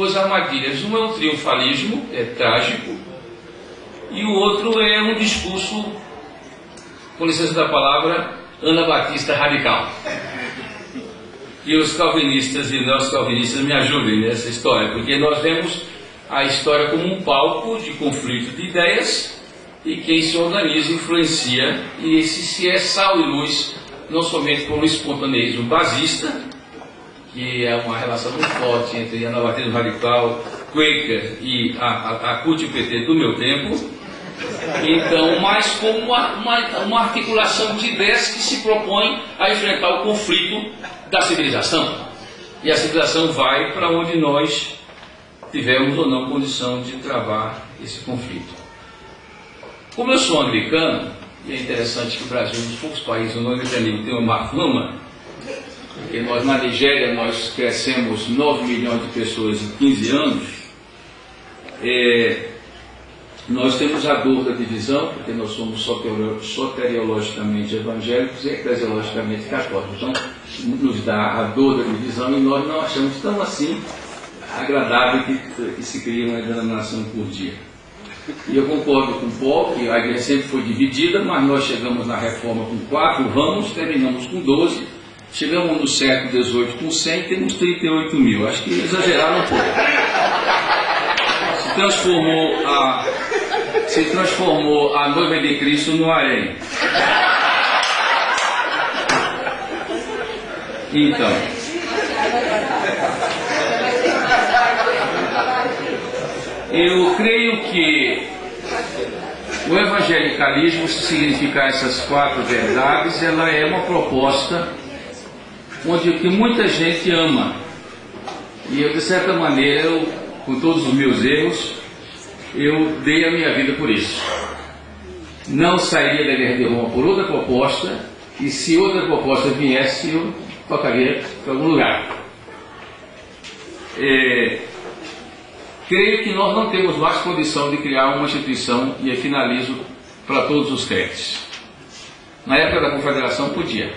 duas armadilhas. Uma é o triunfalismo, é trágico, e o outro é um discurso, com licença da palavra, anabatista radical. E os calvinistas e nós calvinistas me ajudem nessa história, porque nós vemos a história como um palco de conflito de ideias, e quem se organiza influencia, e esse se é sal e luz, não somente por um espontaneísmo basista, que é uma relação muito forte entre anabatismo radical, Quaker e a CUT e o PT do meu tempo, então, mas como uma articulação de ideias que se propõe a enfrentar o conflito da civilização. E a civilização vai para onde nós tivermos ou não condição de travar esse conflito. Como eu sou anglicano, e é interessante que o Brasil, um dos poucos países do anglicanismo, tem uma fama, porque nós na Nigéria nós crescemos 9 milhões de pessoas em 15 anos, nós temos a dor da divisão, porque nós somos soteriologicamente evangélicos e eclesiologicamente católicos. Então, nos dá a dor da divisão e nós não achamos tão assim agradável que se cria uma denominação por dia. E eu concordo com o Paul, que a igreja sempre foi dividida, mas nós chegamos na reforma com 4 ramos, terminamos com 12, chegamos no século XVIII com 100, temos 38 mil. Acho que exageraram um pouco. Se transformou a noiva de Cristo no harém. Então, eu creio que o evangelicalismo, se significar essas 4 verdades, ela é uma proposta que muita gente ama. E eu, de certa maneira, com todos os meus erros, eu dei a minha vida por isso. Não sairia da guerra de Roma por outra proposta, e se outra proposta viesse, eu tocaria para algum lugar. Creio que nós não temos mais condição de criar uma instituição, e eu finalizo, para todos os crentes. Na época da Confederação podia,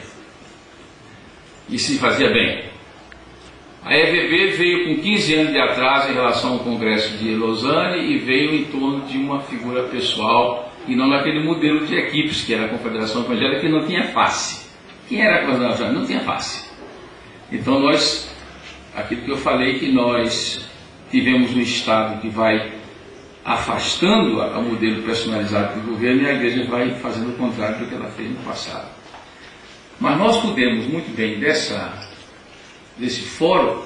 e se fazia bem. A EVB veio com 15 anos de atraso em relação ao Congresso de Lausanne e veio em torno de uma figura pessoal e não naquele modelo de equipes que era a Confederação Evangélica, que não tinha face. Quem era a Confederação Evangélica? Não tinha face. Então aquilo que eu falei, que nós tivemos um Estado que vai afastando o modelo personalizado do governo e a igreja vai fazendo o contrário do que ela fez no passado. Mas nós podemos muito bem desse fórum,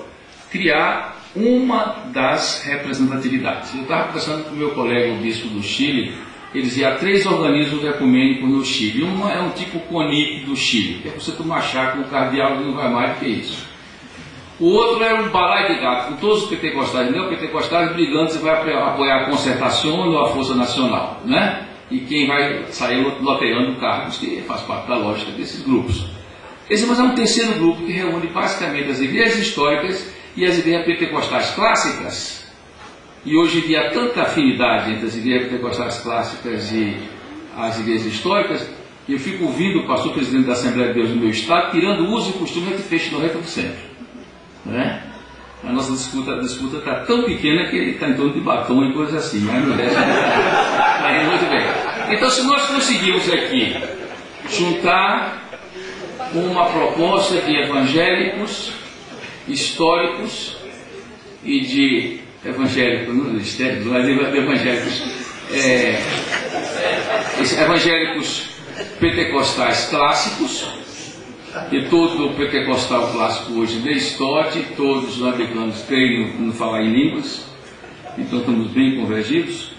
criar uma das representatividades. Eu estava conversando com o meu colega, o bispo do Chile, ele dizia: há 3 organismos ecumênicos no Chile. Uma é um tipo CONIC do Chile, que é você tomar chá com o cardeal e não vai mais do que isso. O outro é um balaio de gato, com todos os pentecostais e neopentecostais brigando se vai apoiar a Concertação ou a Força Nacional, né? E quem vai sair loteando cargos, que faz parte da lógica desses grupos. Mas é um terceiro grupo que reúne basicamente as igrejas históricas e as igrejas pentecostais clássicas. E hoje em dia há tanta afinidade entre as igrejas pentecostais clássicas e as igrejas históricas, que eu fico ouvindo o pastor presidente da Assembleia de Deus no meu estado, tirando o uso e costume que fecha 90%. Né? A nossa disputa está tão pequena que ele está em torno de batom e coisas assim. Mas no resto, muito bem. Então, se nós conseguirmos aqui juntar uma proposta de evangélicos históricos e de evangélicos, não histéricos, mas de evangélicos pentecostais clássicos, e todo pentecostal clássico hoje lê Stott, todos os americanos creem no falar em línguas, então estamos bem convergidos.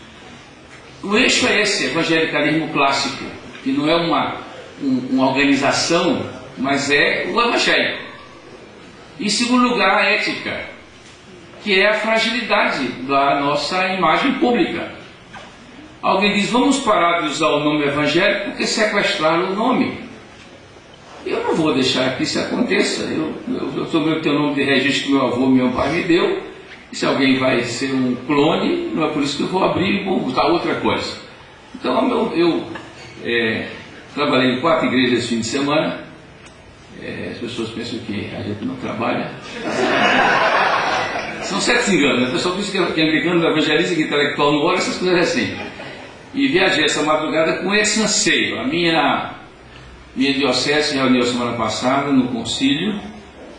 O eixo é esse, evangelicalismo clássico, que não é uma organização, mas é o evangelho. Em segundo lugar, a ética, que é a fragilidade da nossa imagem pública. Alguém diz: vamos parar de usar o nome evangélico porque sequestraram o nome. Eu não vou deixar que isso aconteça. Eu tenho o nome de registro que meu avô e meu pai me deu. E se alguém vai ser um clone, não é por isso que eu vou abrir e vou botar outra coisa. Então, eu trabalhei em 4 igrejas esse fim de semana. As pessoas pensam que a gente não trabalha. São certos enganos, né? O pessoal diz que anglicano, evangelista, que intelectual não ora, essas coisas assim. E viajei essa madrugada com esse anseio. A minha diocese reuniu semana passada no concílio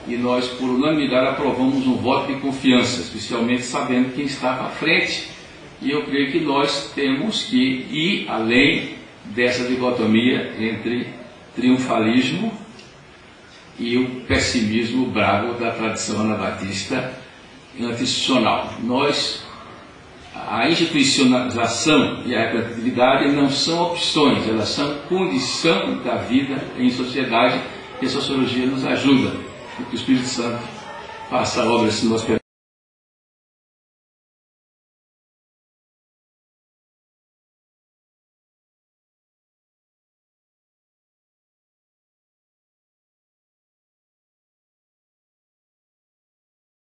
e nós, por unanimidade, aprovamos um voto de confiança, especialmente sabendo quem estava à frente. E eu creio que nós temos que ir além dessa dicotomia entre triunfalismo e o pessimismo bravo da tradição anabatista institucional. A institucionalização e a representatividade não são opções, elas são condição da vida em sociedade, e a sociologia nos ajuda, e que o Espírito Santo faça a obra se nós